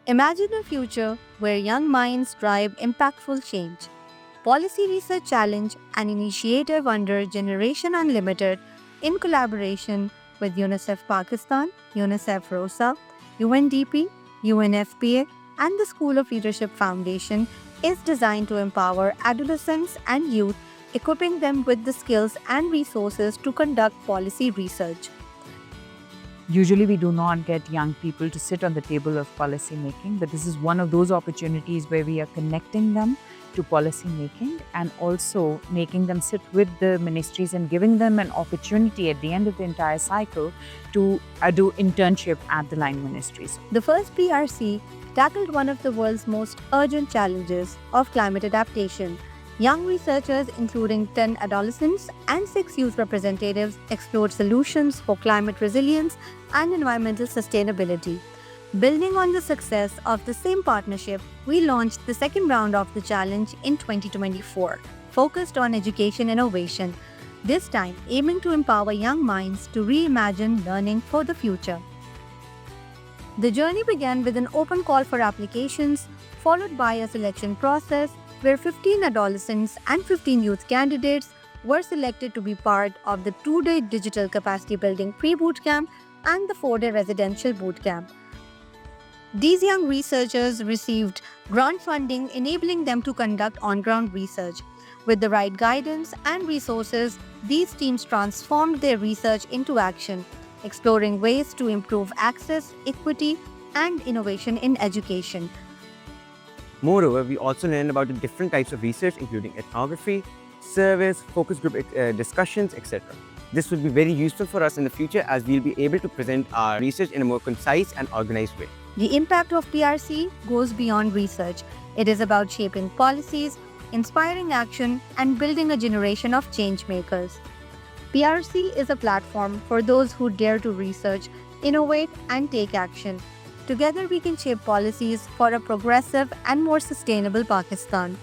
Imagine a future where young minds drive impactful change. Policy Research Challenge, an initiative under Generation Unlimited in collaboration with UNICEF Pakistan, UNICEF Rosa, UNDP, UNFPA, and the School of Leadership Foundation, is designed to empower adolescents and youth, equipping them with the skills and resources to conduct policy research. Usually, we do not get young people to sit on the table of policy making, but this is one of those opportunities where we are connecting them to policy making and also making them sit with the ministries and giving them an opportunity at the end of the entire cycle to do internship at the line ministries. The first PRC tackled one of the world's most urgent challenges of climate adaptation. Young researchers, including 10 adolescents and 6 youth representatives, explored solutions for climate resilience and environmental sustainability. Building on the success of the same partnership, we launched the second round of the challenge in 2024, focused on education innovation, this time aiming to empower young minds to reimagine learning for the future. The journey began with an open call for applications, followed by a selection process where 15 adolescents and 15 youth candidates were selected to be part of the 2-day digital capacity building pre-bootcamp and the 4-day residential bootcamp. These young researchers received grant funding enabling them to conduct on-ground research. With the right guidance and resources, these teams transformed their research into action, exploring ways to improve access, equity, and innovation in education. Moreover, we also learned about the different types of research, including ethnography, surveys, focus group discussions, etc. This will be very useful for us in the future as we'll be able to present our research in a more concise and organized way. The impact of PRC goes beyond research. It is about shaping policies, inspiring action, and building a generation of change makers. PRC is a platform for those who dare to research, innovate, and take action. Together, we can shape policies for a progressive and more sustainable Pakistan.